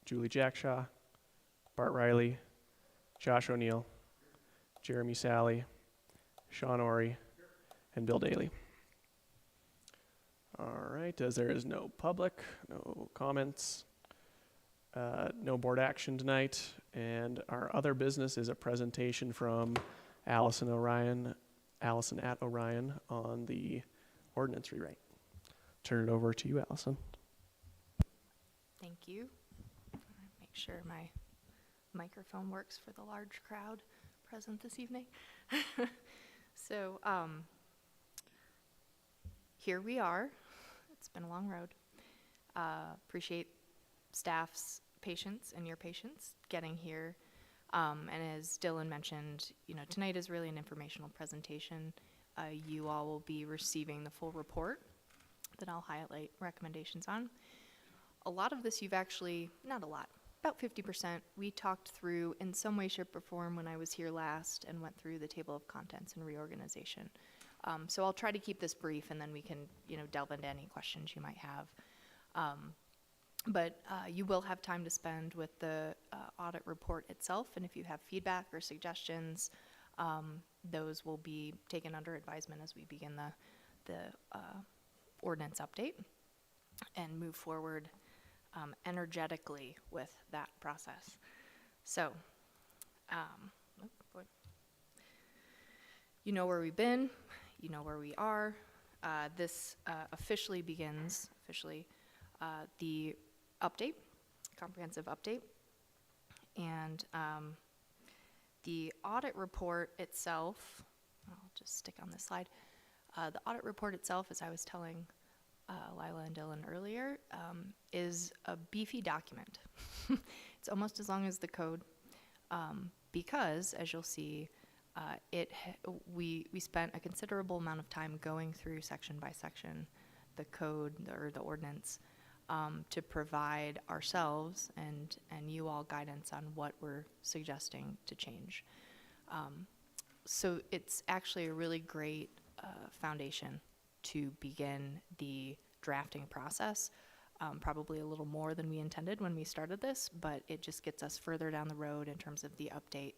Julie Jackshaw, Bart Riley, Josh O'Neill, Jeremy Sally, Sean Ori, and Bill Daly. All right, as there is no public, no comments, no board action tonight, and our other business is a presentation from Allison at Orion on the ordinance rewrite. Turn it over to you, Allison. Thank you. Make sure my microphone works for the large crowd present this evening. So here we are. It's been a long road. Appreciate staff's patience and your patience getting here. And as Dylan mentioned, tonight is really an informational presentation. You all will be receiving the full report that I'll highlight recommendations on. A lot of this you've actually, not a lot, about 50%, we talked through in some way, shape, or form when I was here last and went through the table of contents and reorganization. So I'll try to keep this brief, and then we can, delve into any questions you might have. But you will have time to spend with the audit report itself, and if you have feedback or suggestions, those will be taken under advisement as we begin the ordinance update and move forward energetically with that process. So, you know where we've been, you know where we are. This officially begins the update, comprehensive update, and the audit report itself, I'll just stick on this slide. The audit report itself, as I was telling Lila and Dylan earlier, is a beefy document. It's almost as long as the code, because, as you'll see, we spent a considerable amount of time going through section by section the code or the ordinance to provide ourselves and you all guidance on what we're suggesting to change. So it's actually a really great foundation to begin the drafting process, probably a little more than we intended when we started this, but it just gets us further down the road in terms of the update,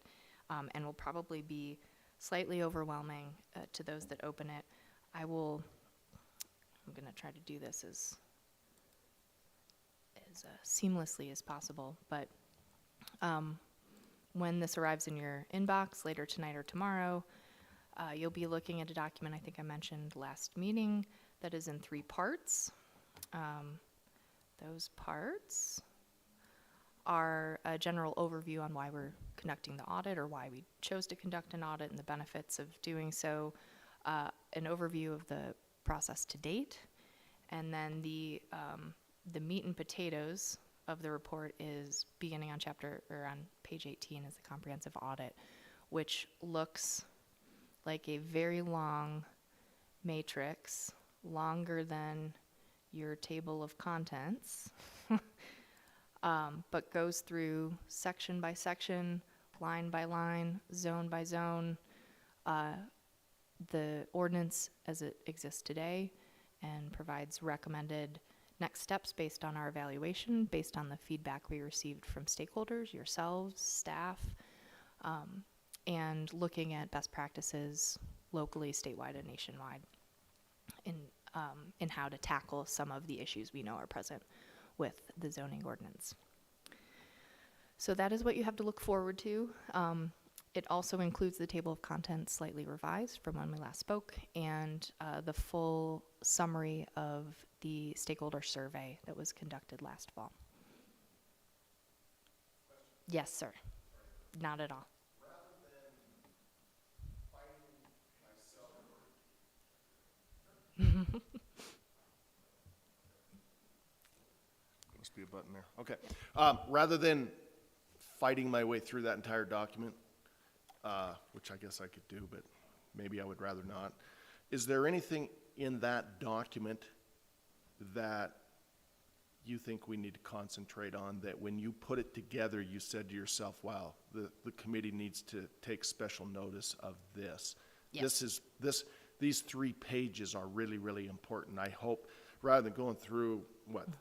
and will probably be slightly overwhelming to those that open it. I'm going to try to do this as seamlessly as possible, but when this arrives in your inbox later tonight or tomorrow, you'll be looking at a document I think I mentioned last meeting that is in 3 parts. Those parts are a general overview on why we're conducting the audit or why we chose to conduct an audit and the benefits of doing so, an overview of the process to date, and then the meat and potatoes of the report is beginning on page 18 is the comprehensive audit, which looks like a very long matrix, longer than your table of contents, but goes through section by section, line by line, zone by zone, the ordinance as it exists today, and provides recommended next steps based on our evaluation, based on the feedback we received from stakeholders, yourselves, staff, and looking at best practices locally, statewide, and nationwide in how to tackle some of the issues we know are present with the zoning ordinance. So that is what you have to look forward to. It also includes the table of contents slightly revised from when we last spoke, and the full summary of the stakeholder survey that was conducted last fall. Yes, sir. Not at all. Must be a button there. Okay. Rather than fighting my way through that entire document, which I guess I could do, but maybe I would rather not, is there anything in that document that you think we need to concentrate on, that when you put it together, you said to yourself, wow, the committee needs to take special notice of this? Yes. These 3 pages are really, really important. I hope, rather than going through,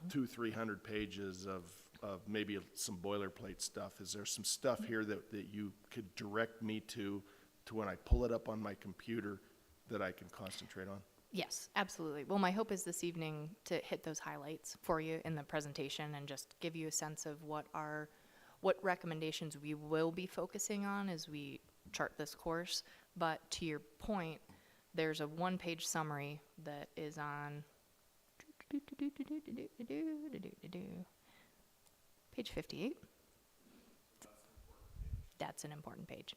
200-300 pages of of maybe some boilerplate stuff. Is there some stuff here that you could direct me to when I pull it up on my computer that I can concentrate on? Yes, absolutely. Well, my hope is this evening to hit those highlights for you in the presentation and just give you a sense of what recommendations we will be focusing on as we chart this course. But to your point, there's a one-page summary that is on page 58. That's an important page.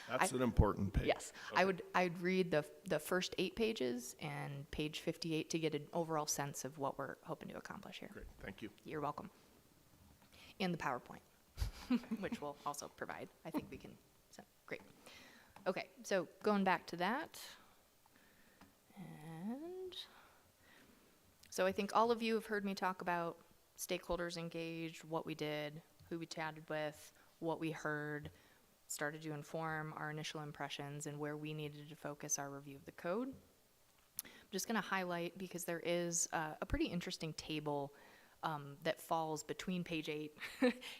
That's an important page. Yes, Okay. I'd read the first 8 pages and page 58 to get an overall sense of what we're hoping to accomplish here. Great, thank you. You're welcome. And the PowerPoint, which we'll also provide. I think we can, so, great. Okay, so going back to that. And so I think all of you have heard me talk about stakeholders engaged, what we did, who we chatted with, what we heard, started to inform our initial impressions and where we needed to focus our review of the code. I'm just going to highlight, because there is a pretty interesting table that falls between page 8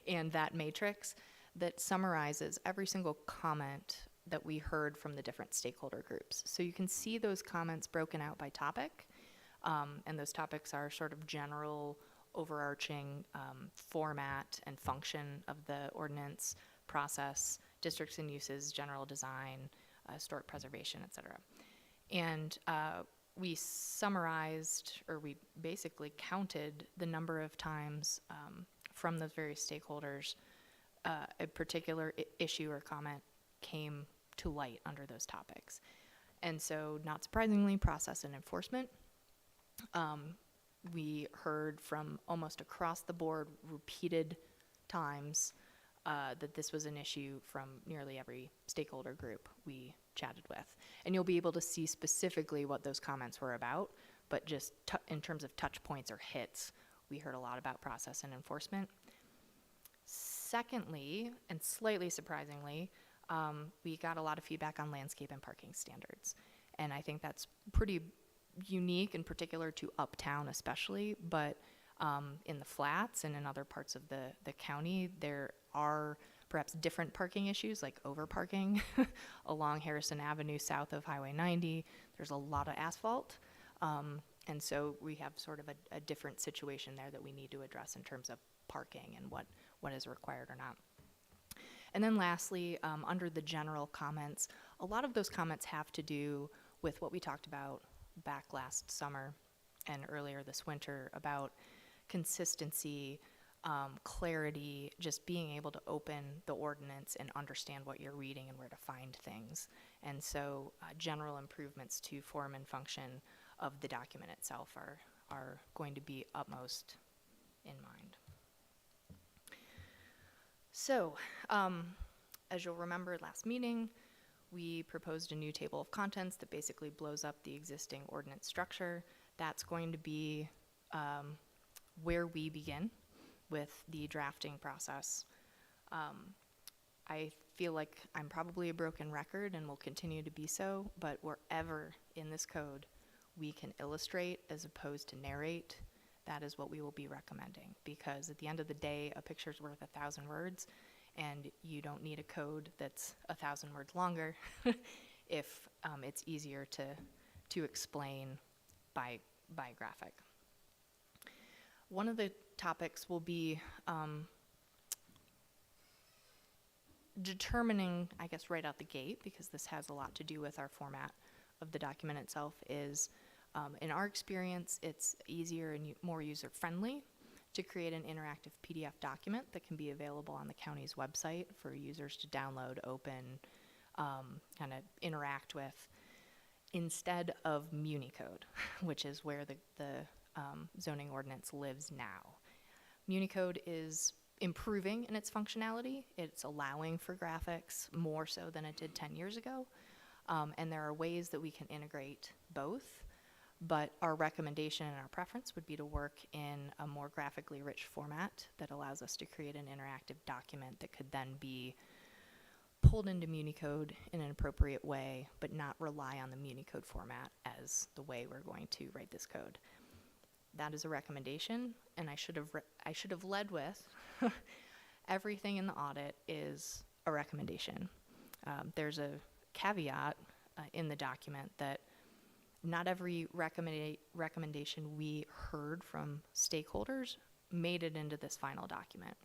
and that matrix that summarizes every single comment that we heard from the different stakeholder groups. So you can see those comments broken out by topic, and those topics are sort of general, overarching format and function of the ordinance, process, districts and uses, general design, historic preservation, et cetera. And we summarized, or we basically counted the number of times from those various stakeholders a particular issue or comment came to light under those topics. And so, not surprisingly, process and enforcement. We heard from almost across the board repeated times that this was an issue from nearly every stakeholder group we chatted with. And you'll be able to see specifically what those comments were about, but just in terms of touch points or hits, we heard a lot about process and enforcement. Secondly, and slightly surprisingly, we got a lot of feedback on landscape and parking standards. And I think that's pretty unique and particular to Uptown especially, but in the flats and in other parts of the county, there are perhaps different parking issues like overparking along Harrison Avenue south of Highway 90. There's a lot of asphalt. And so we have sort of a different situation there that we need to address in terms of parking and what is required or not. And then lastly, under the general comments, a lot of those comments have to do with what we talked about back last summer and earlier this winter about consistency, clarity, just being able to open the ordinance and understand what you're reading and where to find things. And so general improvements to form and function of the document itself are going to be utmost in mind. So, as you'll remember last meeting, we proposed a new table of contents that basically blows up the existing ordinance structure. That's going to be where we begin with the drafting process. I feel like I'm probably a broken record and will continue to be so, but wherever in this code we can illustrate as opposed to narrate, that is what we will be recommending, because at the end of the day, a picture's worth 1,000 words, and you don't need a code that's 1,000 words longer if it's easier to explain by graphic. One of the topics will be determining, I guess right out the gate, because this has a lot to do with our format of the document itself, is in our experience, it's easier and more user-friendly to create an interactive PDF document that can be available on the county's website for users to download, open, kind of interact with, instead of MuniCode, which is where the zoning ordinance lives now. MuniCode is improving in its functionality. It's allowing for graphics more so than it did 10 years ago. And there are ways that we can integrate both. But our recommendation and our preference would be to work in a more graphically rich format that allows us to create an interactive document that could then be pulled into MuniCode in an appropriate way, but not rely on the MuniCode format as the way we're going to write this code. That is a recommendation, and I should have led with everything in the audit is a recommendation. There's a caveat in the document that not every recommendation we heard from stakeholders made it into this final document.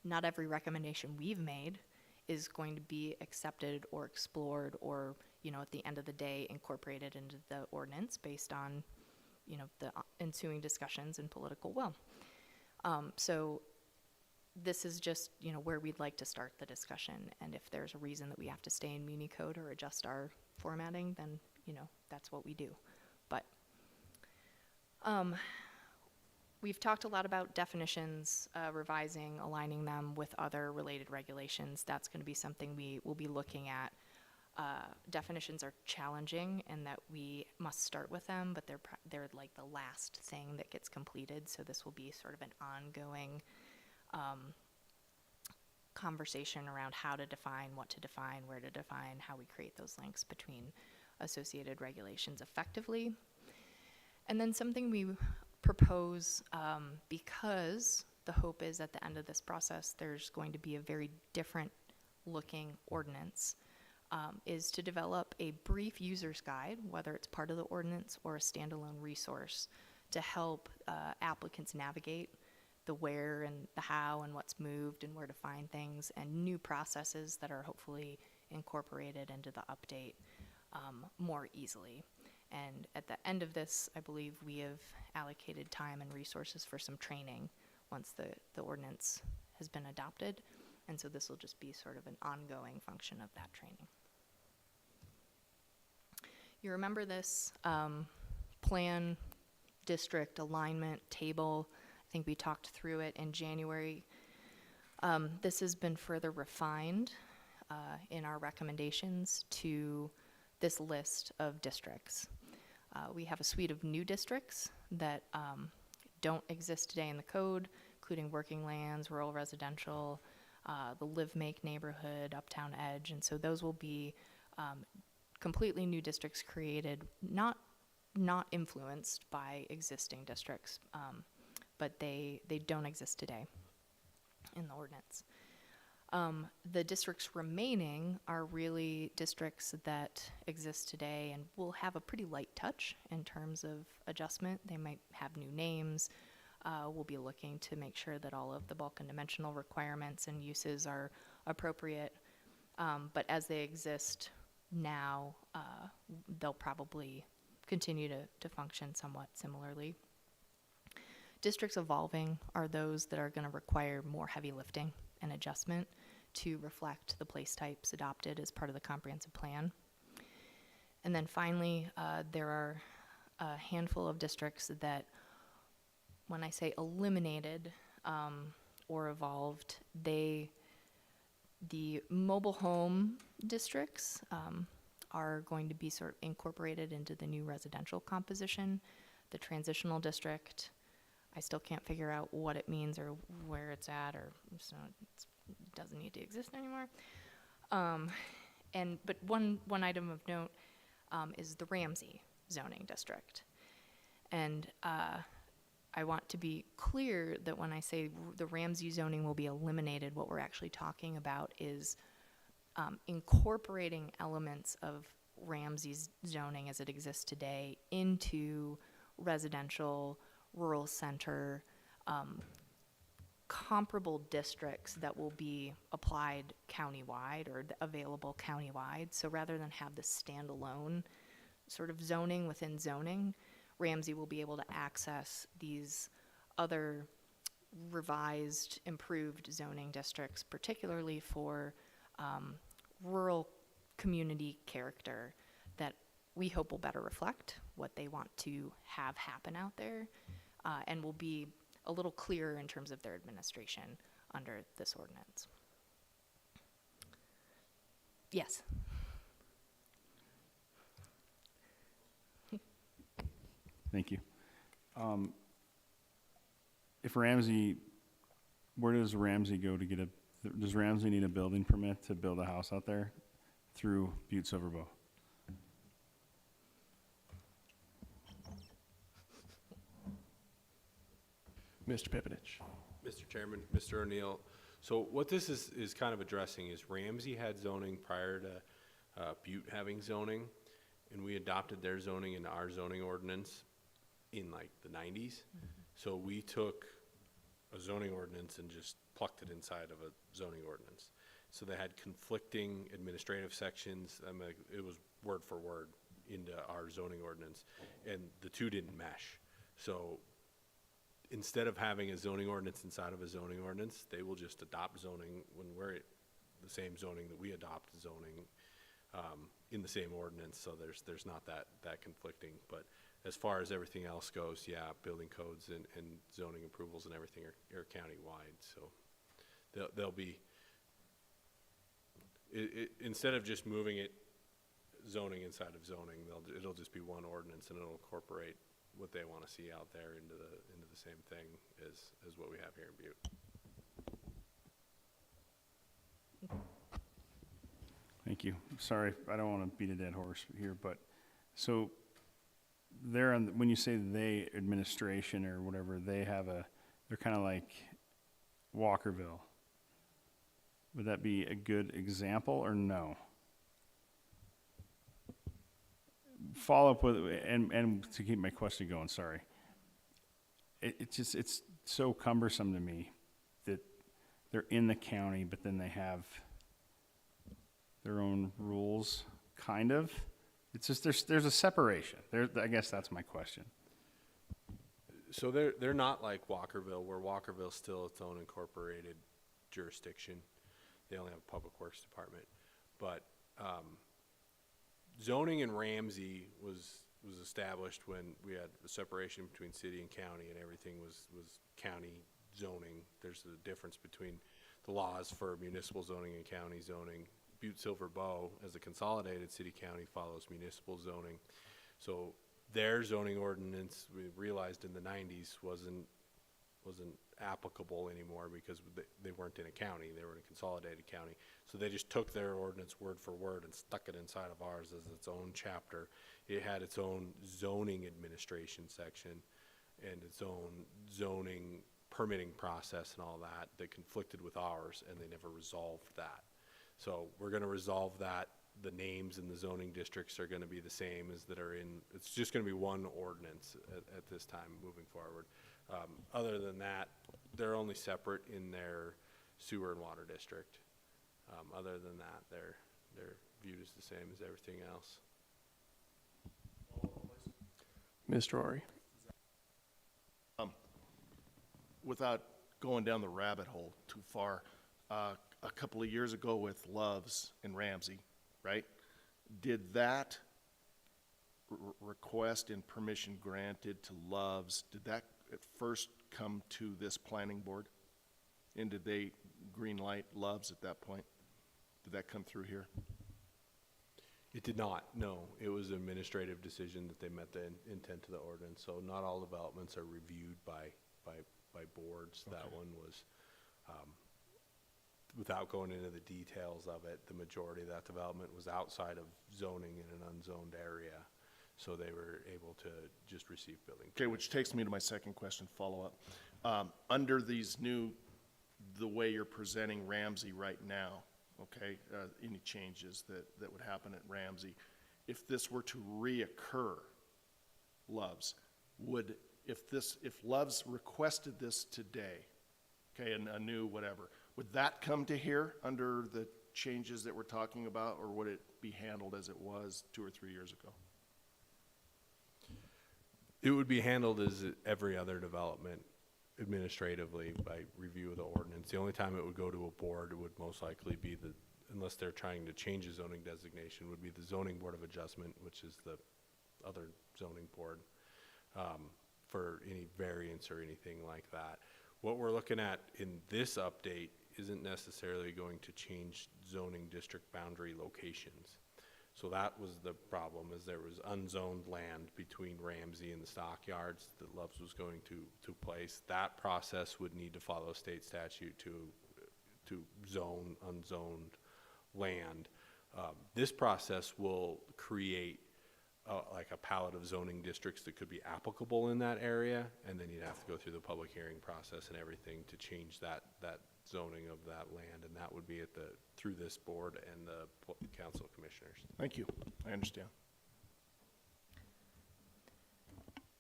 Not every recommendation we've made is going to be accepted or explored or, at the end of the day, incorporated into the ordinance based on, the ensuing discussions and political will. So this is just, where we'd like to start the discussion. And if there's a reason that we have to stay in Muni code or adjust our formatting, then, that's what we do. But we've talked a lot about definitions, revising, aligning them with other related regulations. That's going to be something we will be looking at. Definitions are challenging in that we must start with them, but they're like the last thing that gets completed. So this will be sort of an ongoing conversation around how to define, what to define, where to define, how we create those links between associated regulations effectively. And then something we propose, because the hope is at the end of this process there's going to be a very different looking ordinance, is to develop a brief user's guide, whether it's part of the ordinance or a standalone resource, to help applicants navigate the where and the how and what's moved and where to find things, and new processes that are hopefully incorporated into the update more easily. And at the end of this, I believe we have allocated time and resources for some training once the ordinance has been adopted. And so this will just be sort of an ongoing function of that training. You remember this plan, district alignment table. I think we talked through it in January. This has been further refined in our recommendations to this list of districts. We have a suite of new districts that don't exist today in the code, including working lands, rural residential, the live-make neighborhood, uptown edge, and so those will be completely new districts created, not influenced by existing districts, but they don't exist today in the ordinance. The districts remaining are really districts that exist today and will have a pretty light touch in terms of adjustment. They might have new names. We'll be looking to make sure that all of the bulk and dimensional requirements and uses are appropriate. But as they exist now, they'll probably continue to function somewhat similarly. Districts evolving are those that are going to require more heavy lifting and adjustment to reflect the place types adopted as part of the comprehensive plan. And then finally, there are a handful of districts that, when I say eliminated or evolved, the mobile home districts are going to be sort of incorporated into the new residential composition. The transitional district, I still can't figure out what it means or where it's at, or so it doesn't need to exist anymore. But one item of note is the Ramsey zoning district. And I want to be clear that when I say the Ramsey zoning will be eliminated, what we're actually talking about is incorporating elements of Ramsey's zoning as it exists today into residential, rural center, comparable districts that will be applied countywide or available countywide. So rather than have the standalone sort of zoning within zoning, Ramsey will be able to access these other revised, improved zoning districts, particularly for rural community character that we hope will better reflect what they want to have happen out there, and will be a little clearer in terms of their administration under this ordinance. Yes. Thank you. If Ramsey, where does Ramsey go to get does Ramsey need a building permit to build a house out there through Butte-Silver? Mr. Pipinich. Mr. Chairman, Mr. O'Neill, so what this is kind of addressing is Ramsey had zoning prior to Butte having zoning, and we adopted their zoning into our zoning ordinance in like the 90s. So we took a zoning ordinance and just plucked it inside of a zoning ordinance. So they had conflicting administrative sections. I mean, it was word for word into our zoning ordinance, and the two didn't mesh. So instead of having a zoning ordinance inside of a zoning ordinance, they will just adopt zoning when we're the same zoning that we adopt zoning in the same ordinance. So there's not that conflicting. But as far as everything else goes, yeah, building codes and zoning approvals and everything are county-wide. So they'll be, instead of just moving it zoning inside of zoning, it'll just be one ordinance, and it'll incorporate what they want to see out there into the same thing as what we have here in Butte. Thank you. Sorry, I don't want to beat a dead horse here, but so they're on, when you say they administration or whatever, they're kind of like Walkerville. Would that be a good example or no? Follow up with, and to keep my question going, sorry. It's so cumbersome to me that they're in the county, but then they have their own rules, kind of. It's just, there's a separation. I guess that's my question. So they're not like Walkerville, where Walkerville's still its own incorporated jurisdiction. They only have a public works department. But zoning in Ramsey was established when we had a separation between city and county, and everything was county zoning. There's a difference between the laws for municipal zoning and county zoning. Butte-Silver as a consolidated city-county, follows municipal zoning. So their zoning ordinance, we realized in the 90s, wasn't applicable anymore because they weren't in a county, they were in a consolidated county. So they just took their ordinance word for word and stuck it inside of ours as its own chapter. It had its own zoning administration section and its own zoning permitting process and all that conflicted with ours, and they never resolved that. So we're going to resolve that. The names in the zoning districts are going to be the same as that are in, it's just going to be one ordinance at this time moving forward. Other than that, they're only separate in their sewer and water district. Other than that, they're viewed as the same as everything else. Mr. Rory. Without going down the rabbit hole too far, a couple of years ago with Loves in Ramsey, right? Did that request and permission granted to Loves, did that at first come to this planning board? And did they green light Loves at that point? Did that come through here? It did not, no. It was an administrative decision that they met the intent of the ordinance. So not all developments are reviewed by boards. Okay. That one was, without going into the details of it, the majority of that development was outside of zoning in an unzoned area. So they were able to just receive building. Okay, which takes me to my second question, follow-up. Under these new, the way you're presenting Ramsey right now, okay, any changes that would happen at Ramsey, if this were to reoccur, Loves, if Loves requested this today, okay, and a new whatever, would that come to here under the changes that we're talking about, or would it be handled as it was 2 or 3 years ago? It would be handled as every other development administratively by review of the ordinance. The only time it would go to a board would most likely be unless they're trying to change a zoning designation, would be the Zoning Board of Adjustment, which is the other zoning board, for any variance or anything like that. What we're looking at in this update isn't necessarily going to change zoning district boundary locations. So that was the problem, is there was unzoned land between Ramsey and the stockyards that Loves was going to place. That process would need to follow state statute to zone unzoned land. This process will create like a palette of zoning districts that could be applicable in that area, and then you'd have to go through the public hearing process and everything to change that zoning of that land, and that would be through this board and the council of commissioners. Thank you. I understand.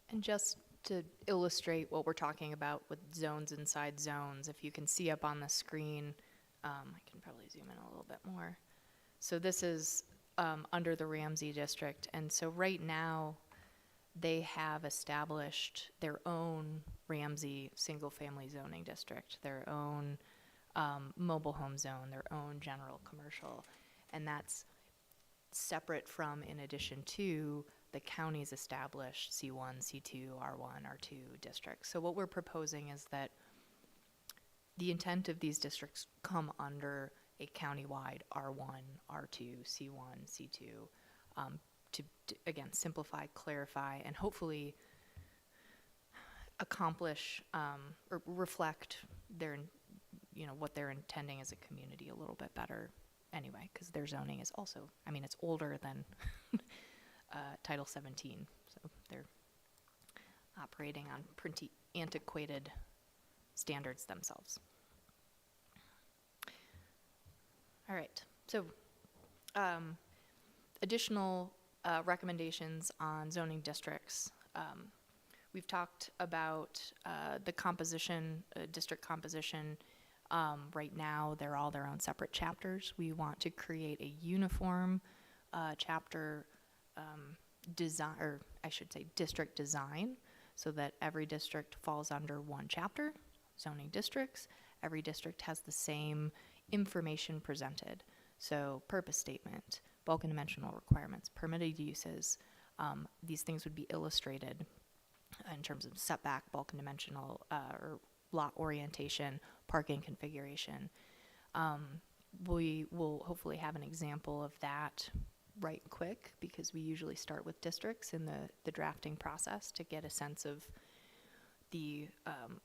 And just to illustrate what we're talking about with zones inside zones, if you can see up on the screen, I can probably zoom in a little bit more. So this is under the Ramsey district, and so right now they have established their own Ramsey single-family zoning district, their own mobile home zone, their own general commercial, and that's separate from, in addition to, the county's established C1, C2, R1, R2 districts. So what we're proposing is that the intent of these districts come under a countywide R1, R2, C1, C2, to again, simplify, clarify, and hopefully accomplish or reflect their, what they're intending as a community a little bit better anyway, because their zoning is also, I mean, it's older than Title 17, so they're operating on pretty antiquated standards themselves. All right, so additional recommendations on zoning districts. We've talked about the composition, district composition. Right now, they're all their own separate chapters. We want to create a uniform chapter design, or I should say district design, so that every district falls under one chapter, zoning districts. Every district has the same information presented. So purpose statement, bulk and dimensional requirements, permitted uses. These things would be illustrated in terms of setback, bulk and dimensional, or lot orientation, parking configuration. We will hopefully have an example of that right quick, because we usually start with districts in the drafting process to get a sense of the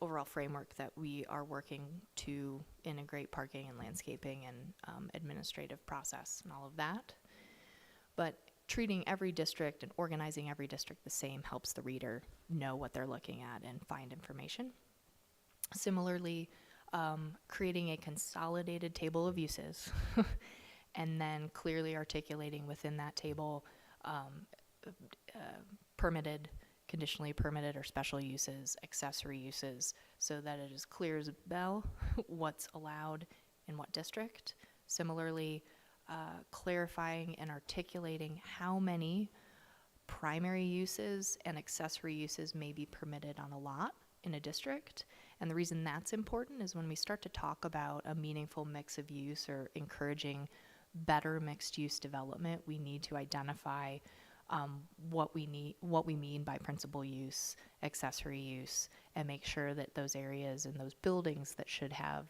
overall framework that we are working to integrate parking and landscaping and administrative process and all of that. But treating every district and organizing every district the same helps the reader know what they're looking at and find information. Similarly, creating a consolidated table of uses and then clearly articulating within that table permitted, conditionally permitted or special uses, accessory uses, so that it is clear as a bell what's allowed in what district. Similarly, clarifying and articulating how many primary uses and accessory uses may be permitted on a lot in a district. And the reason that's important is when we start to talk about a meaningful mix of use or encouraging better mixed use development, we need to identify what we mean by principal use, accessory use, and make sure that those areas and those buildings that should have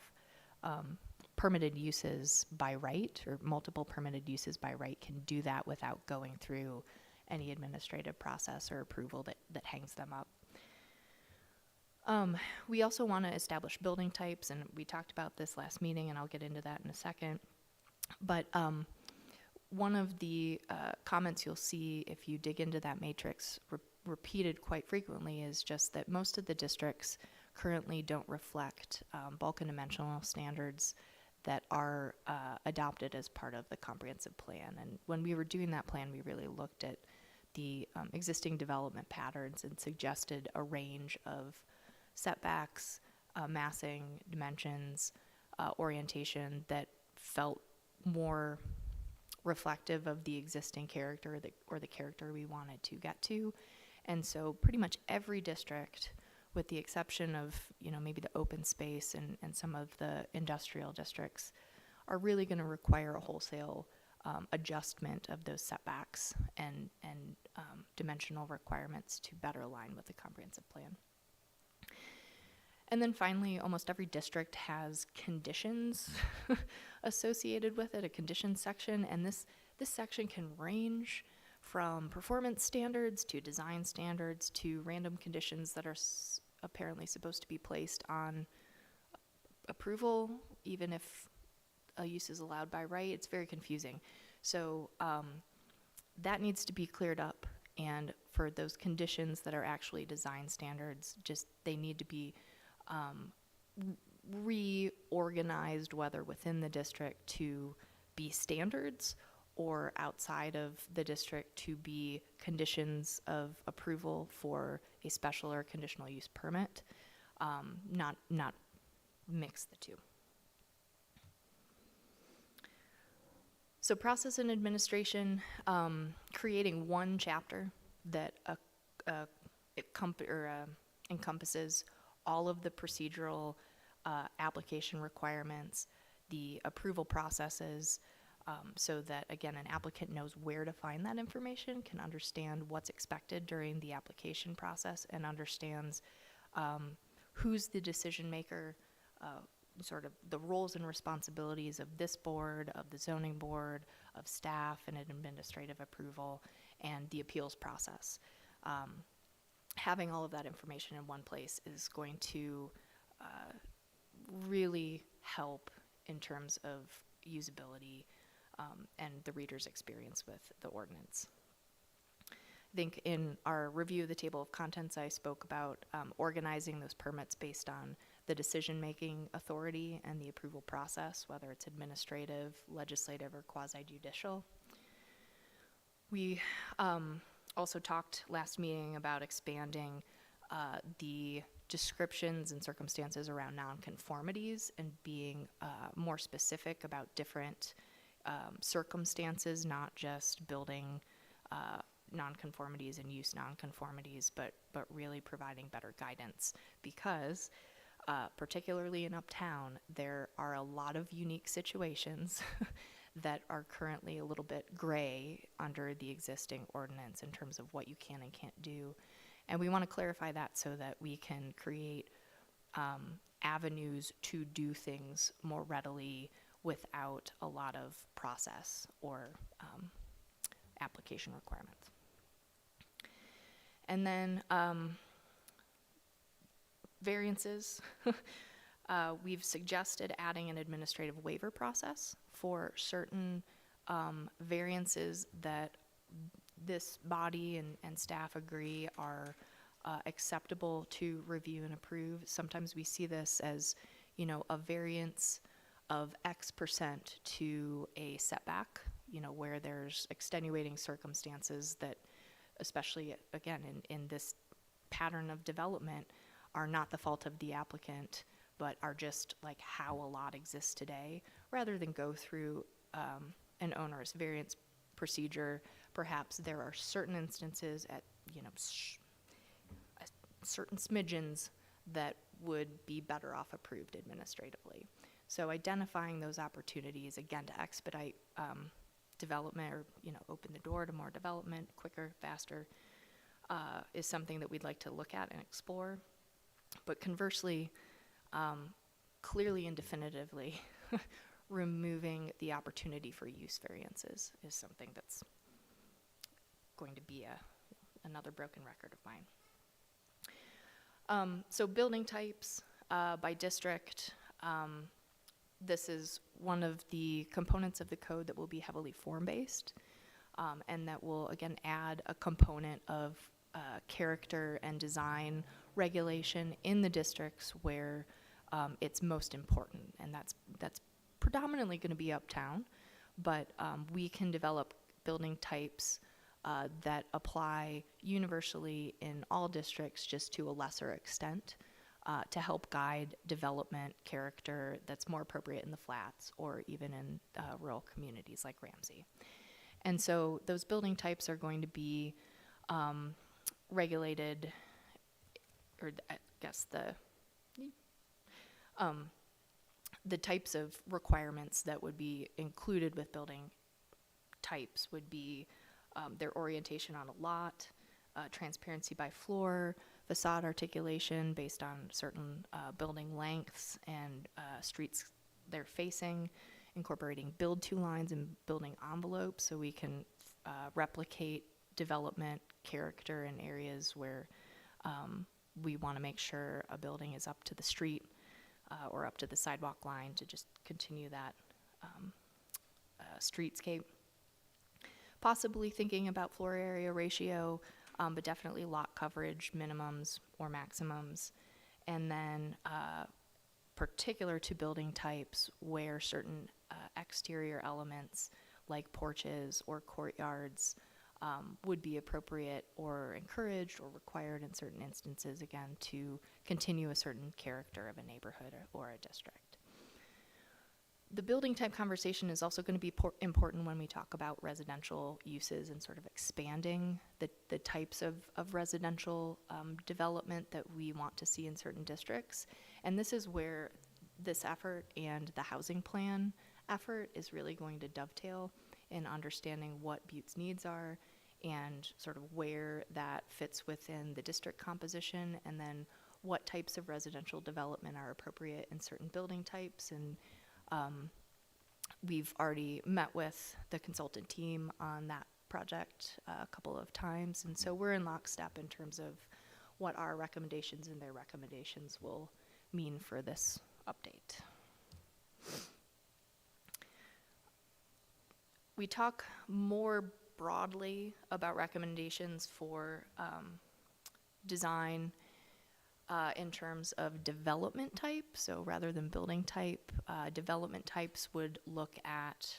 permitted uses by right, or multiple permitted uses by right, can do that without going through any administrative process or approval that hangs them up. We also want to establish building types, and we talked about this last meeting, and I'll get into that in a second. But one of the comments you'll see if you dig into that matrix repeated quite frequently is just that most of the districts currently don't reflect bulk and dimensional standards that are adopted as part of the comprehensive plan. And when we were doing that plan, we really looked at the existing development patterns and suggested a range of setbacks, massing, dimensions, orientation that felt more reflective of the existing character or the character we wanted to get to. And so pretty much every district, with the exception of maybe the open space and some of the industrial districts, are really going to require a wholesale adjustment of those setbacks and dimensional requirements to better align with the comprehensive plan. And then finally, almost every district has conditions associated with it, a conditions section, and this section can range from performance standards to design standards to random conditions that are apparently supposed to be placed on approval, even if a use is allowed by right. It's very confusing. So that needs to be cleared up And for those conditions that are actually design standards, just they need to be reorganized, whether within the district to be standards or outside of the district to be conditions of approval for a special or conditional use permit, not mix the two. So process and administration, creating one chapter that encompasses all of the procedural application requirements, the approval processes, so that, again, an applicant knows where to find that information, can understand what's expected during the application process, and understands who's the decision maker, sort of the roles and responsibilities of this board, of the zoning board, of staff and administrative approval, and the appeals process. Having all of that information in one place is going to really help in terms of usability and the reader's experience with the ordinance. I think in our review of the table of contents, I spoke about organizing those permits based on the decision-making authority and the approval process, whether it's administrative, legislative, or quasi-judicial. We also talked last meeting about expanding the descriptions and circumstances around nonconformities and being more specific about different circumstances, not just building nonconformities and use nonconformities, but really providing better guidance, because particularly in Uptown, there are a lot of unique situations that are currently a little bit gray under the existing ordinance in terms of what you can and can't do. And we want to clarify that so that we can create avenues to do things more readily without a lot of process or application requirements. And then variances. We've suggested adding an administrative waiver process for certain variances that this body and staff agree are acceptable to review and approve. Sometimes we see this as, a variance of X% to a setback, where there's extenuating circumstances that, especially again in this pattern of development, are not the fault of the applicant, but are just like how a lot exists today. Rather than go through an onerous variance procedure, perhaps there are certain instances at certain smidgens that would be better off approved administratively. So identifying those opportunities, again, to expedite development, or open the door to more development quicker, faster, is something that we'd like to look at and explore. But conversely, clearly and definitively removing the opportunity for use variances is something that's going to be another broken record of mine. So building types by district. This is one of the components of the code that will be heavily form-based, and that will, again, add a component of character and design regulation in the districts where it's most important, and that's predominantly going to be Uptown, but we can develop building types that apply universally in all districts, just to a lesser extent, to help guide development character that's more appropriate in the flats or even in rural communities like Ramsey. And so those building types are going to be regulated, or I guess the types of requirements that would be included with building types would be their orientation on a lot, transparency by floor, facade articulation based on certain building lengths and streets they're facing, incorporating build-to lines and building envelopes so we can replicate development character in areas where we want to make sure a building is up to the street or up to the sidewalk line to just continue that streetscape. possibly thinking about floor area ratio, but definitely lot coverage minimums or maximums. And then particular to building types where certain exterior elements like porches or courtyards would be appropriate or encouraged or required in certain instances, again, to continue a certain character of a neighborhood or a district. The building type conversation is also going to be important when we talk about residential uses and sort of expanding the types of residential development that we want to see in certain districts. And this is where this effort and the housing plan effort is really going to dovetail in understanding what Butte's needs are and sort of where that fits within the district composition, and then what types of residential development are appropriate in certain building types. And we've already met with the consultant team on that project a couple of times, and so we're in lockstep in terms of what our recommendations and their recommendations will mean for this update. We talk more broadly about recommendations for design in terms of development type. So rather than building type, development types would look at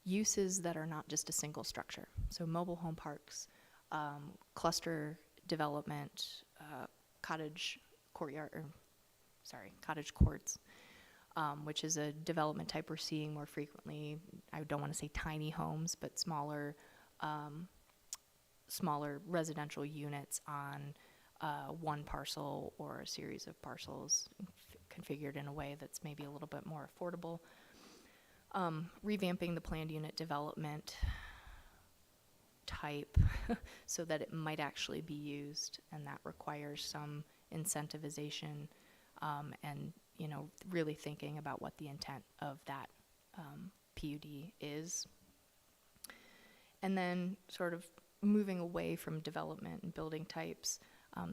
uses that are not just a single structure. So mobile home parks, cluster development, cottage courts, which is a development type we're seeing more frequently. I don't want to say tiny homes, but smaller residential units on one parcel or a series of parcels configured in a way that's maybe a little bit more affordable. Revamping the planned unit development type so that it might actually be used, and that requires some incentivization and really thinking about what the intent of that PUD is. And then sort of moving away from development and building types,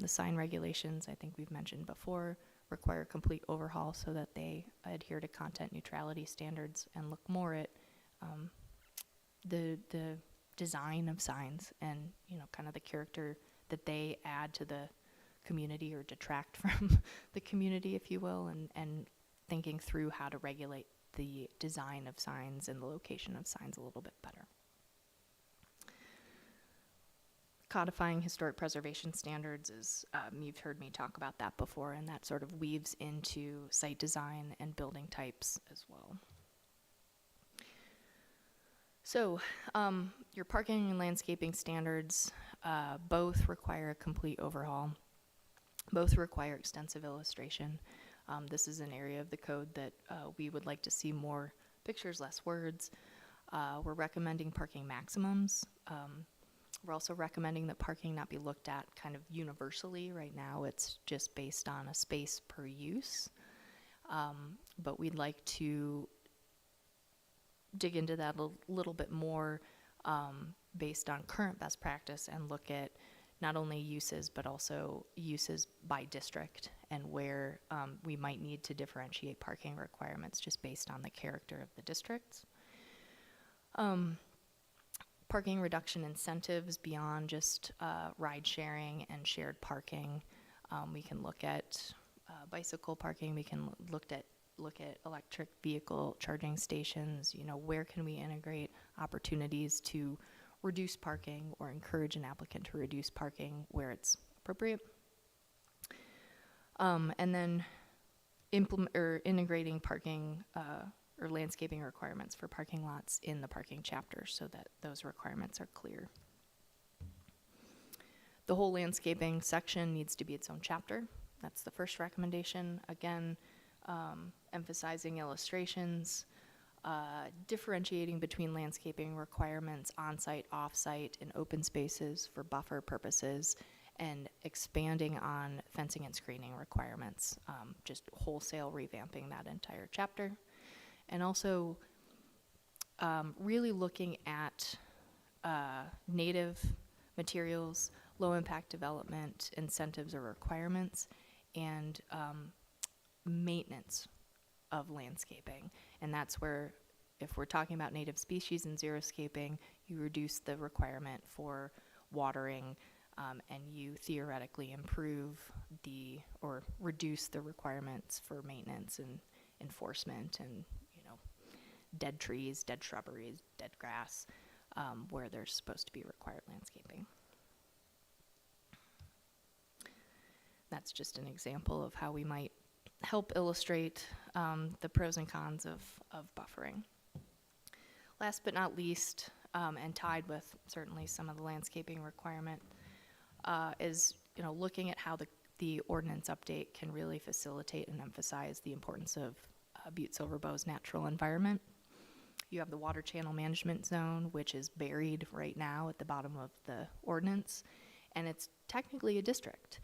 the sign regulations, I think we've mentioned before, require a complete overhaul so that they adhere to content neutrality standards and look more at the design of signs and kind of the character that they add to the community or detract from the community, if you will, and thinking through how to regulate the design of signs and the location of signs a little bit better. Codifying historic preservation standards is, you've heard me talk about that before, and that sort of weaves into site design and building types as well. So your parking and landscaping standards both require a complete overhaul. Both require extensive illustration. This is an area of the code that we would like to see more pictures, less words. We're recommending parking maximums. We're also recommending that parking not be looked at kind of universally. Right now it's just based on a space per use. But we'd like to dig into that a little bit more based on current best practice and look at not only uses but also uses by district and where we might need to differentiate parking requirements just based on the character of the districts. Parking reduction incentives beyond just ride sharing and shared parking. We can look at bicycle parking. We can look at electric vehicle charging stations. Where can we integrate opportunities to reduce parking or encourage an applicant to reduce parking where it's appropriate? And then integrating parking or landscaping requirements for parking lots in the parking chapter so that those requirements are clear. The whole landscaping section needs to be its own chapter. That's the first recommendation. Again, emphasizing illustrations, differentiating between landscaping requirements on-site, off-site, and open spaces for buffer purposes, and expanding on fencing and screening requirements, just wholesale revamping that entire chapter. And also really looking at native materials, low-impact development, incentives or requirements, and maintenance of landscaping. And that's where if we're talking about native species and xeriscaping, you reduce the requirement for watering, and you theoretically improve or reduce the requirements for maintenance and enforcement and, dead trees, dead shrubberies, dead grass, where there's supposed to be required landscaping. That's just an example of how we might help illustrate the pros and cons of buffering. Last but not least, and tied with certainly some of the landscaping requirement, is looking at how the ordinance update can really facilitate and emphasize the importance of Butte-Silver Bow's natural environment. You have the water channel management zone, which is buried right now at the bottom of the ordinance, and it's technically a district.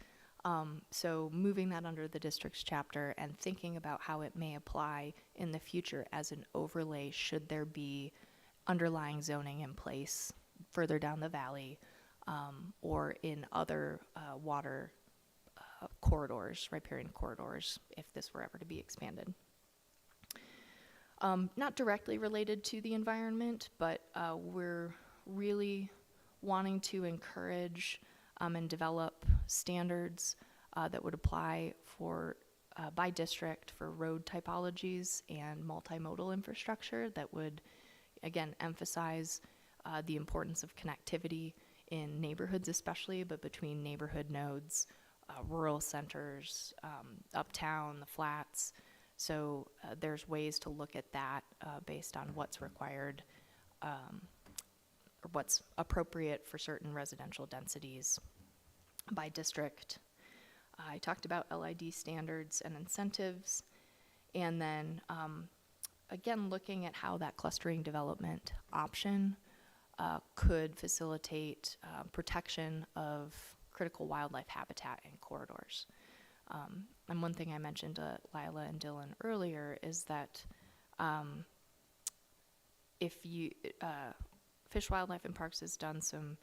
So moving that under the district's chapter and thinking about how it may apply in the future as an overlay should there be underlying zoning in place further down the valley, or in other water corridors, riparian corridors, if this were ever to be expanded. Not directly related to the environment, but we're really wanting to encourage and develop standards that would apply for by district for road typologies and multimodal infrastructure that would, again, emphasize the importance of connectivity in neighborhoods especially, but between neighborhood nodes, rural centers, uptown, the flats. So there's ways to look at that based on what's required or what's appropriate for certain residential densities by district. I talked about LID standards and incentives, and then again looking at how that clustering development option could facilitate protection of critical wildlife habitat and corridors. And one thing I mentioned to Lila and Dylan earlier is that Fish, Wildlife, and Parks has done some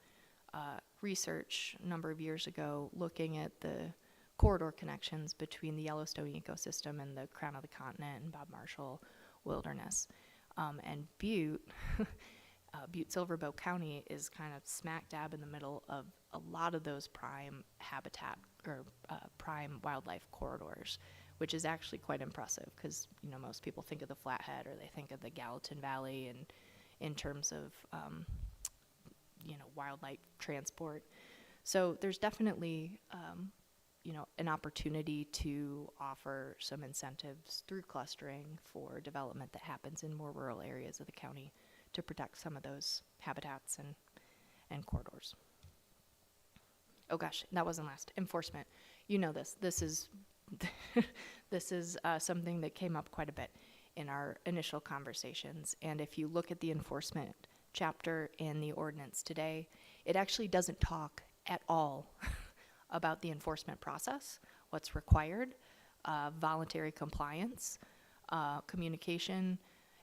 research a number of years ago looking at the corridor connections between the Yellowstone ecosystem and the Crown of the Continent and Bob Marshall Wilderness. And Butte-Silver Bow County is kind of smack dab in the middle of a lot of those prime habitat or prime wildlife corridors, which is actually quite impressive because most people think of the Flathead or they think of the Gallatin Valley, and in terms of wildlife transport. So there's definitely an opportunity to offer some incentives through clustering for development that happens in more rural areas of the county to protect some of those habitats and corridors. Oh gosh, that wasn't last. Enforcement. This is this is something that came up quite a bit in our initial conversations. And if you look at the enforcement chapter in the ordinance today, it actually doesn't talk at all about the enforcement process, what's required, voluntary compliance, communication,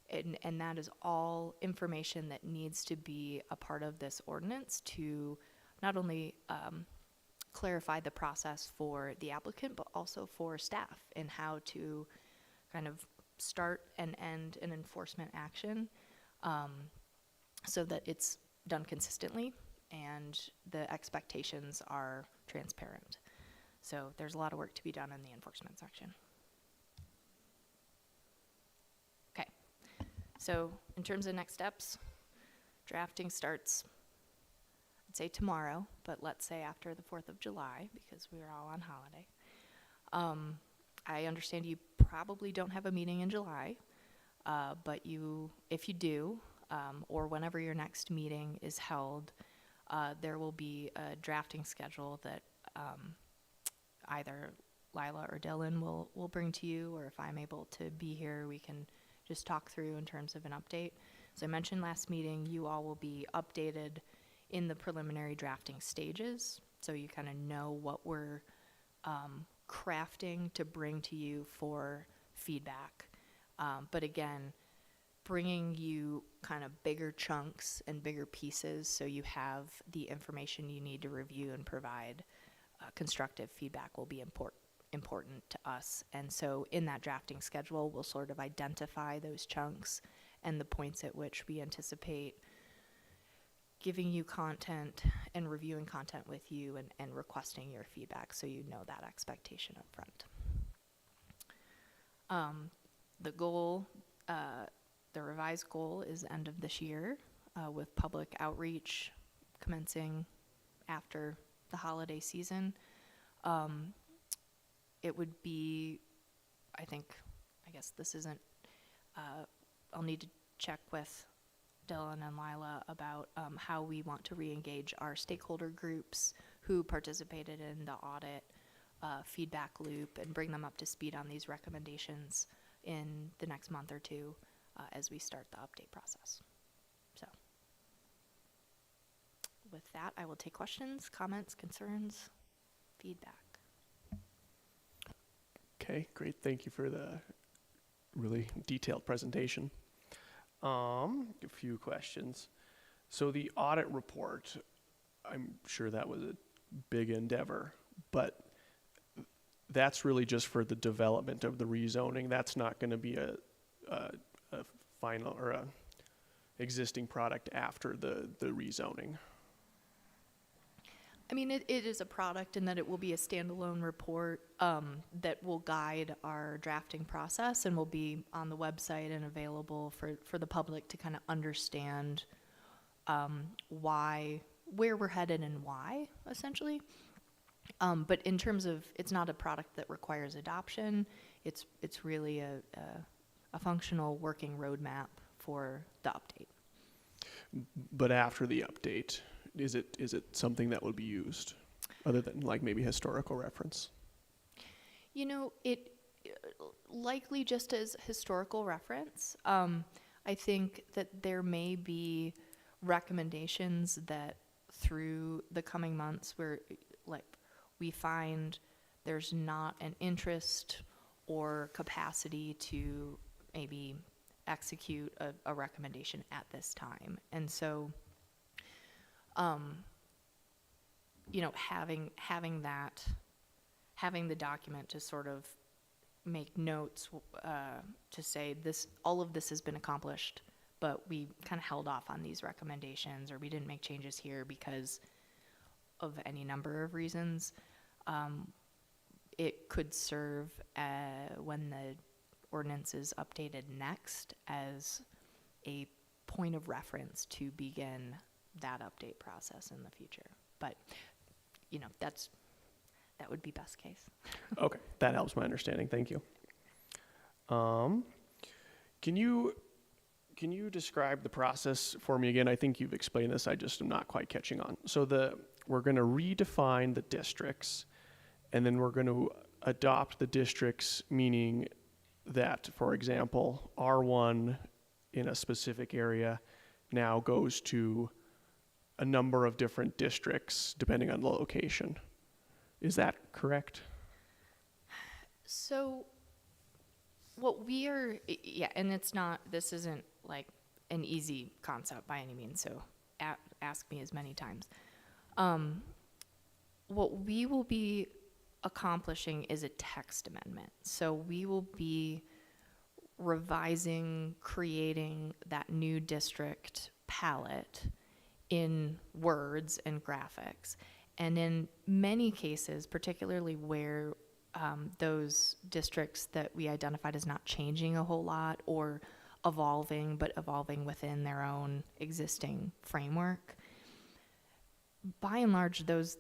and that is all information that needs to be a part of this ordinance to not only clarify the process for the applicant, but also for staff and how to kind of start and end an enforcement action so that it's done consistently and the expectations are transparent. So there's a lot of work to be done in the enforcement section. Okay, so in terms of next steps, drafting starts, I'd say tomorrow, but let's say after the 4th of July because we're all on holiday. I understand you probably don't have a meeting in July, but if you do, or whenever your next meeting is held, there will be a drafting schedule that either Lila or Dylan will bring to you, or if I'm able to be here, we can just talk through in terms of an update. As I mentioned last meeting, you all will be updated in the preliminary drafting stages, so you kind of know what we're crafting to bring to you for feedback. But again, bringing you kind of bigger chunks and bigger pieces so you have the information you need to review and provide constructive feedback will be important to us. And so in that drafting schedule, we'll sort of identify those chunks and the points at which we anticipate giving you content and reviewing content with you and requesting your feedback, so you know that expectation up front. The goal, the revised goal is end of this year, with public outreach commencing after the holiday season. It would be, I guess this isn't, I'll need to check with Dylan and Lila about how we want to re-engage our stakeholder groups who participated in the audit feedback loop and bring them up to speed on these recommendations in the next month or two as we start the update process. So with that, I will take questions, comments, concerns, feedback. Okay, great. Thank you for the really detailed presentation. A few questions. So the audit report, I'm sure that was a big endeavor, but that's really just for the development of the rezoning. That's not going to be a final or a existing product after the rezoning. I mean, it is a product in that it will be a standalone report that will guide our drafting process and will be on the website and available for the public to kind of understand where we're headed and why, essentially. But in terms of, it's not a product that requires adoption. It's really a functional working roadmap for the update. But after the update, is it something that would be used other than like maybe historical reference? You know, it likely just as historical reference. I think that there may be recommendations that through the coming months where like we find there's not an interest or capacity to maybe execute a recommendation at this time. And so you know, having the document to sort of make notes to say all of this has been accomplished, but we kind of held off on these recommendations, or we didn't make changes here because of any number of reasons. It could serve when the ordinance is updated next as a point of reference to begin that update process in the future. But, you know, that would be best case. Okay, that helps my understanding. Thank you. Can you describe the process for me again? I think you've explained this. I just am not quite catching on. So we're going to redefine the districts, and then we're going to adopt the districts, meaning that, for example, R1 in a specific area now goes to a number of different districts depending on the location. Is that correct? So what we are, yeah, and this isn't like an easy concept by any means, so ask me as many times. What we will be accomplishing is a text amendment. So we will be revising, creating that new district palette in words and graphics. And in many cases, particularly where those districts that we identified as not changing a whole lot or evolving, but evolving within their own existing framework, by and large, those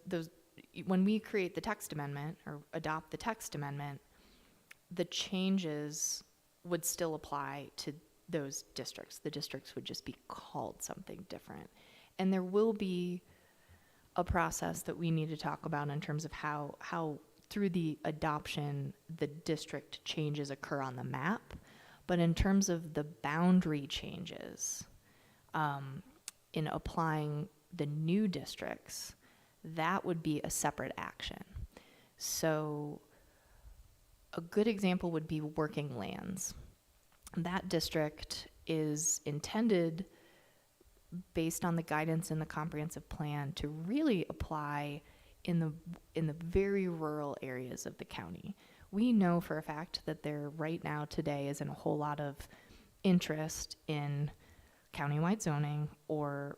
when we create the text amendment or adopt the text amendment, the changes would still apply to those districts. The districts would just be called something different. And there will be a process that we need to talk about in terms of how through the adoption, the district changes occur on the map. But in terms of the boundary changes, in applying the new districts, that would be a separate action. So a good example would be working lands. That district is intended, based on the guidance in the comprehensive plan, to really apply in the very rural areas of the county. We know for a fact that there right now today isn't a whole lot of interest in countywide zoning or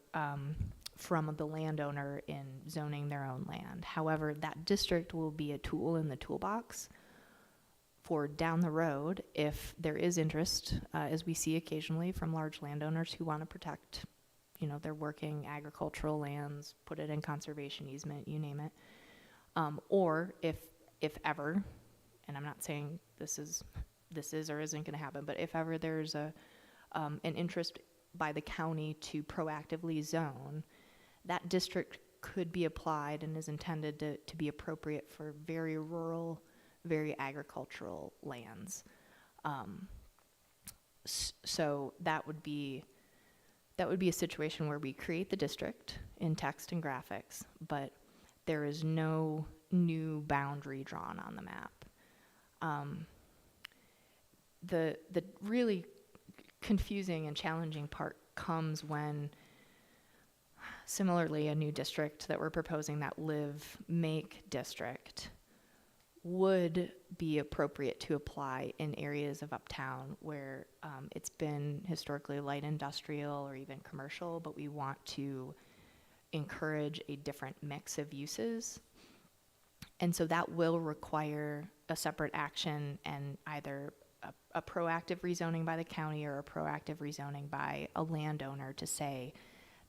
from the landowner in zoning their own land. However, that district will be a tool in the toolbox for down the road if there is interest, as we see occasionally from large landowners who want to protect, their working agricultural lands, put it in conservation easement, you name it. Or if ever, and I'm not saying this is or isn't going to happen, but if ever there's an interest by the county to proactively zone, that district could be applied and is intended to be appropriate for very rural, very agricultural lands. So that would be a situation where we create the district in text and graphics, but there is no new boundary drawn on the map. The really confusing and challenging part comes when, similarly, a new district that we're proposing, that live-make district, would be appropriate to apply in areas of uptown where it's been historically light industrial or even commercial, but we want to encourage a different mix of uses. And so that will require a separate action and either a proactive rezoning by the county or a proactive rezoning by a landowner to say,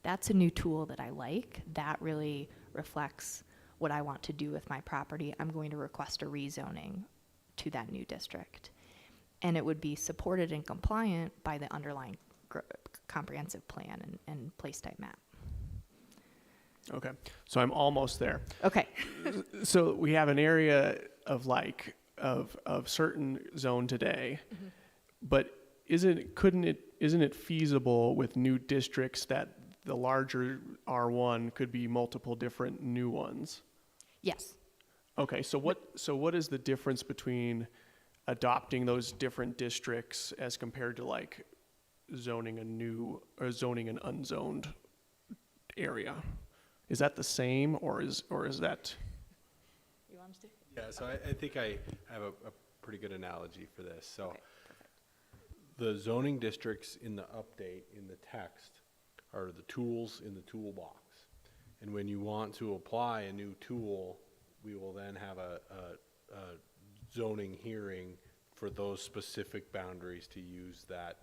that's a new tool that I like. That really reflects what I want to do with my property. I'm going to request a rezoning to that new district. And it would be supported and compliant by the underlying comprehensive plan and place type map. Okay, so I'm almost there. Okay. So we have an area of certain zone today, but isn't it feasible with new districts that the larger R1 could be multiple different new ones? Yes. Okay, so what is the difference between adopting those different districts as compared to like zoning an unzoned area? Is that the same, or is that? You want us to? Yeah, so I think I have a pretty good analogy for this. So Okay, perfect. the zoning districts in the update in the text are the tools in the toolbox. And when you want to apply a new tool, we will then have a zoning hearing for those specific boundaries to use that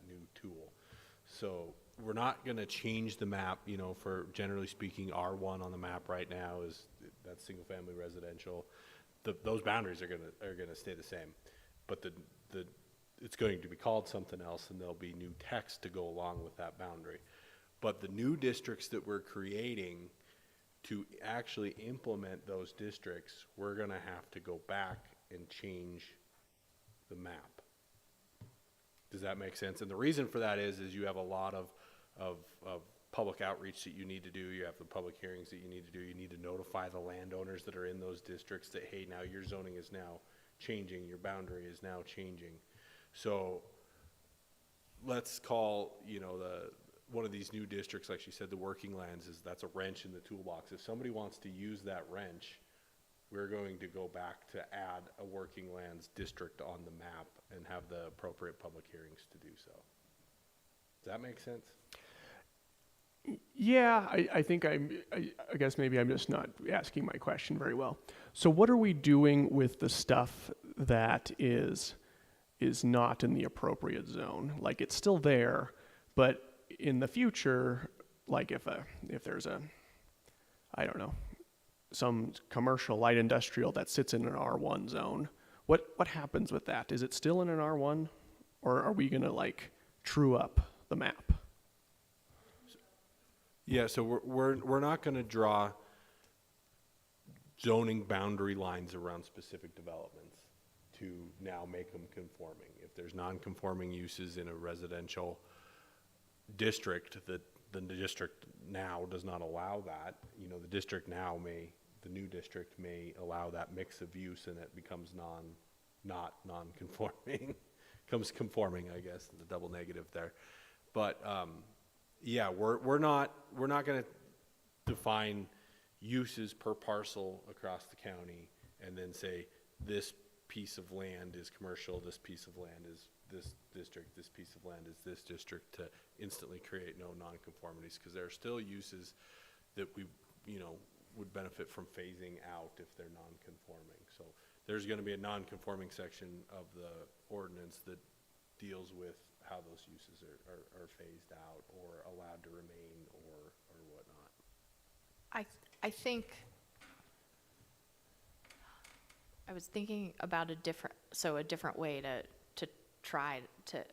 new tool. So we're not going to change the map, for generally speaking, R1 on the map right now is that's single family residential. Those boundaries are going to stay the same, but it's going to be called something else, and there'll be new text to go along with that boundary. But the new districts that we're creating, to actually implement those districts, we're going to have to go back and change the map. Does that make sense? And the reason for that is you have a lot of public outreach that you need to do. You have the public hearings that you need to do. You need to notify the landowners that are in those districts that, hey, now your zoning is now changing, your boundary is now changing. So let's call, one of these new districts, like she said, the working lands, that's a wrench in the toolbox. If somebody wants to use that wrench, we're going to go back to add a working lands district on the map and have the appropriate public hearings to do so. Does that make sense? Yeah, I think I guess maybe I'm just not asking my question very well. So what are we doing with the stuff that is not in the appropriate zone? Like, it's still there, but in the future, like if there's I don't know, some commercial light industrial that sits in an R1 zone, what happens with that? Is it still in an R1, or are we gonna like true up the map? Yeah, so we're not going to draw zoning boundary lines around specific developments to now make them conforming. If there's non-conforming uses in a residential district, the district now does not allow that. The new district may allow that mix of use, and it becomes not non-conforming. Comes conforming, I guess, the double negative there. But yeah, we're not going to define uses per parcel across the county and then say this piece of land is commercial, this piece of land is this district, this piece of land is this district, to instantly create no nonconformities, because there are still uses that we, you know, would benefit from phasing out if they're non-conforming. So there's going to be a non-conforming section of the ordinance that deals with how those uses are phased out or allowed to remain or whatnot. I think, I was thinking about a different way to try to,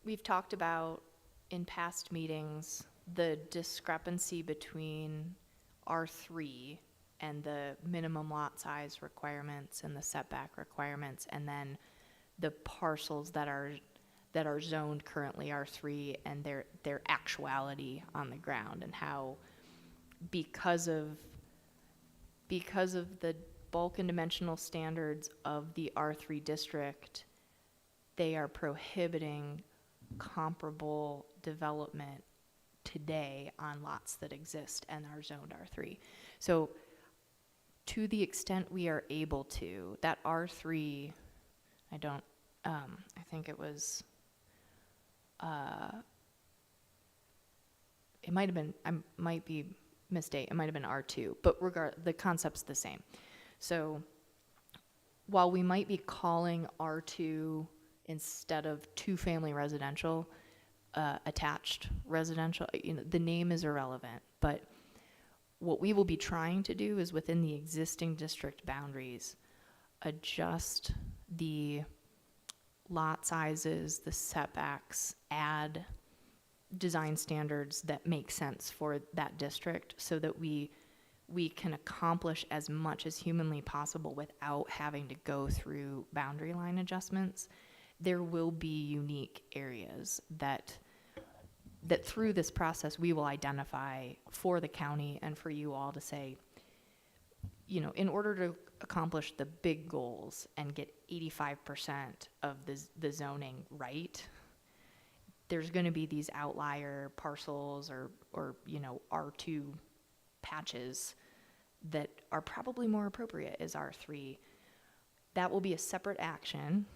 we've talked about in past meetings the discrepancy between R3 and the minimum lot size requirements and the setback requirements, and then the parcels that are zoned currently R3 and their actuality on the ground, and how because of the bulk and dimensional standards of the R3 district, they are prohibiting comparable development today on lots that exist and are zoned R3. So to the extent we are able to, that R3, I think it was, it might have been, I might be mistake, it might have been R2, but the concept's the same. So while we might be calling R2 instead of two-family residential, attached residential, the name is irrelevant, but what we will be trying to do is within the existing district boundaries, adjust the lot sizes, the setbacks, add design standards that make sense for that district so that we can accomplish as much as humanly possible without having to go through boundary line adjustments. There will be unique areas that through this process we will identify for the county and for you all to say, in order to accomplish the big goals and get 85% of the zoning right, there's going to be these outlier parcels or R2 patches that are probably more appropriate as R3. That will be a separate action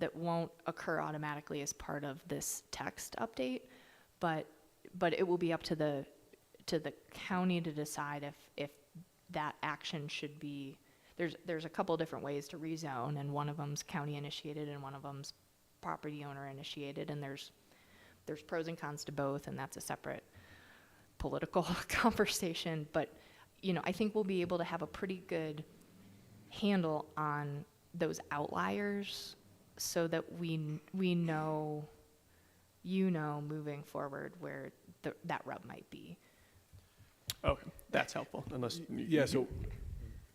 that won't occur automatically as part of this text update, but it will be up to the county to decide if that action should be. There's a couple different ways to rezone, and one of them's county initiated and one of them's property owner initiated, and there's pros and cons to both, and that's a separate political conversation. But I think we'll be able to have a pretty good handle on those outliers so that we know moving forward where that rub might be. Okay, that's helpful. Unless Yeah, so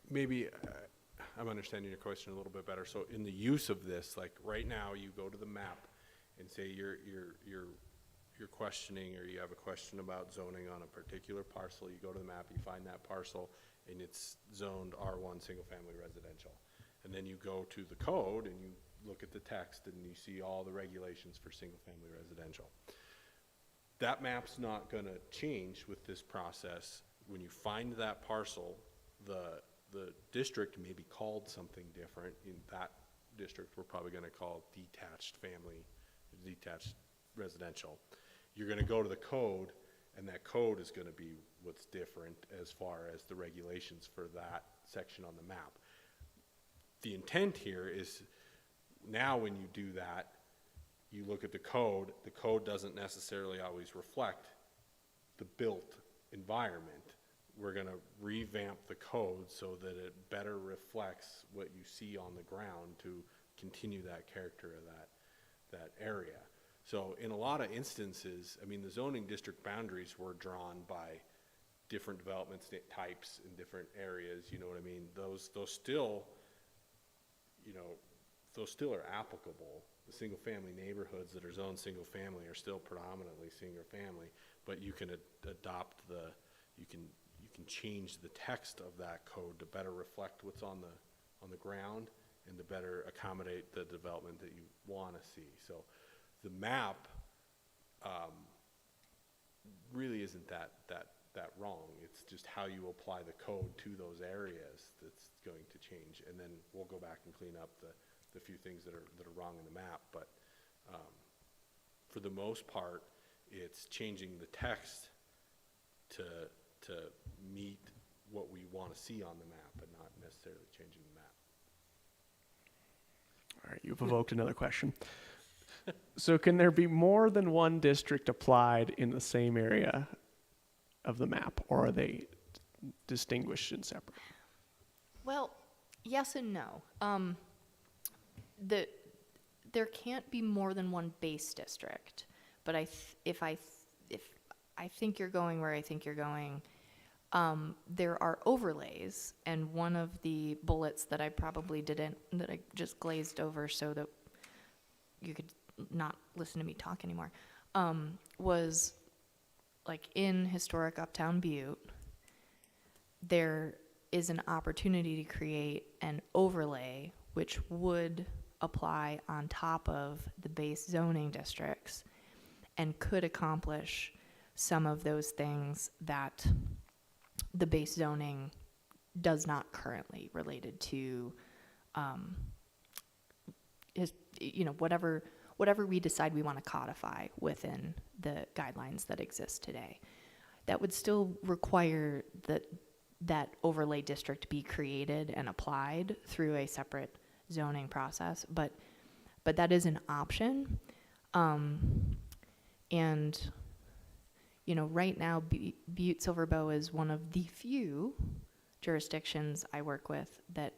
maybe I'm understanding your question a little bit better. So in the use of this, like right now, you go to the map and say you're questioning, or you have a question about zoning on a particular parcel. You go to the map, you find that parcel, and it's zoned R1 single family residential. And then you go to the code and you look at the text and you see all the regulations for single family residential. That map's not going to change with this process. When you find that parcel, the district may be called something different. In that district, we're probably going to call detached residential. You're going to go to the code, and that code is going to be what's different as far as the regulations for that section on the map. The intent here is now when you do that, you look at the code doesn't necessarily always reflect the built environment. We're going to revamp the code so that it better reflects what you see on the ground to continue that character of that area. So in a lot of instances, I mean, the zoning district boundaries were drawn by different development types in different areas, you know what I mean? Those still are applicable. The single family neighborhoods that are zoned single family are still predominantly single family, but you can adopt you can change the text of that code to better reflect what's on the ground and to better accommodate the development that you want to see. So the map really isn't that wrong. It's just how you apply the code to those areas that's going to change. And then we'll go back and clean up the few things that are wrong in the map. But for the most part, it's changing the text to meet what we want to see on the map, and not necessarily changing the map. All right, you've evoked another question. So can there be more than one district applied in the same area of the map, or are they distinguished and separate? Well, yes and no. There can't be more than one base district, but if I think you're going where I think you're going, there are overlays, and one of the bullets that I just glazed over so that you could not listen to me talk anymore, was like in historic Uptown Butte, there is an opportunity to create an overlay which would apply on top of the base zoning districts and could accomplish some of those things that the base zoning does not currently, related to whatever we decide we want to codify within the guidelines that exist today. That would still require that overlay district be created and applied through a separate zoning process, but that is an option. And right now, Butte-Silver Bow is one of the few jurisdictions I work with that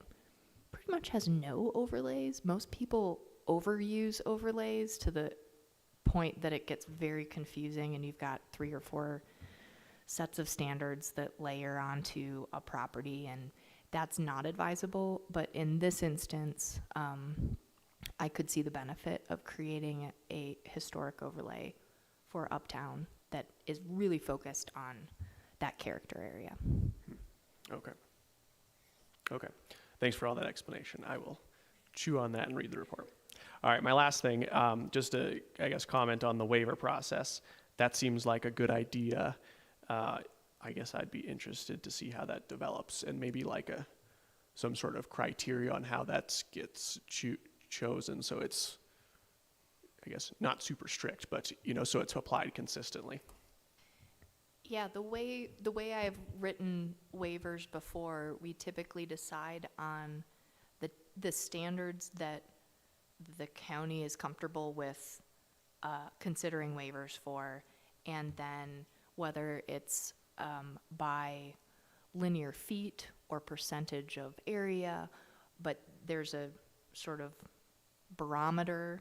pretty much has no overlays. Most people overuse overlays to the point that it gets very confusing, and you've got 3 or 4 sets of standards that layer onto a property, and that's not advisable. But in this instance, I could see the benefit of creating a historic overlay for Uptown that is really focused on that character area. Okay. Thanks for all that explanation. I will chew on that and read the report. All right, my last thing, just to, I guess, comment on the waiver process. That seems like a good idea. I guess I'd be interested to see how that develops, and maybe like some sort of criteria on how that gets chosen, so it's, I guess, not super strict, but so it's applied consistently. Yeah, the way I've written waivers before, we typically decide on the standards that the county is comfortable with considering waivers for, and then whether it's by linear feet or percentage of area, but there's a sort of barometer,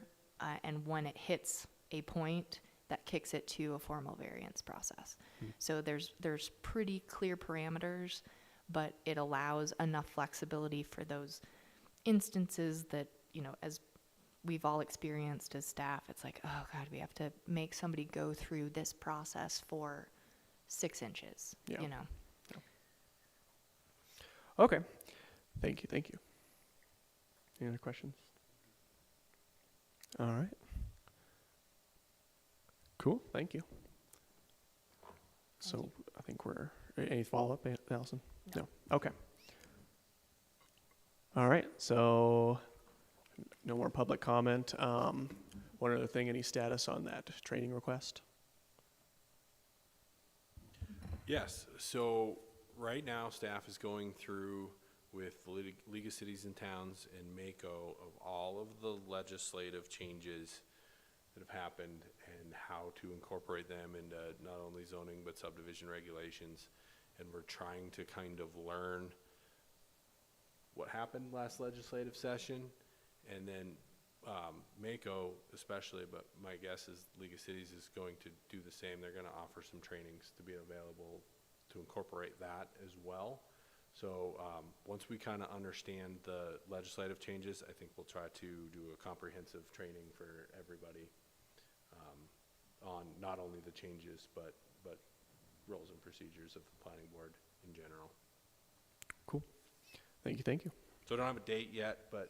and when it hits a point, that kicks it to a formal variance process. So there's pretty clear parameters, but it allows enough flexibility for those instances that, as we've all experienced as staff, it's like, oh God, we have to make somebody go through this process for 6 inches, Yeah. you know? Okay. Thank you. Any other questions? All right. Cool. Thank you. So I think any follow-up, Allison? No. Okay. All right. So no more public comment. One other thing, any status on that training request? Yes, so right now, staff is going through with the League of Cities and Towns and MACO of all of the legislative changes that have happened and how to incorporate them into not only zoning but subdivision regulations. And we're trying to kind of learn what happened last legislative session, and then MACO especially, but my guess is League of Cities is going to do the same. They're going to offer some trainings to be available to incorporate that as well. So once we kind of understand the legislative changes, I think we'll try to do a comprehensive training for everybody on not only the changes, but roles and procedures of the planning board in general. Cool. Thank you. So I don't have a date yet, but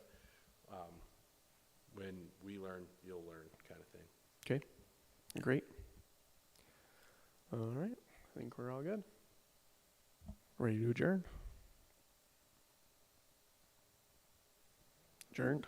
when we learn, you'll learn, kind of thing. Okay. Great. All right. I think we're all good. Ready to adjourn? Adjourned.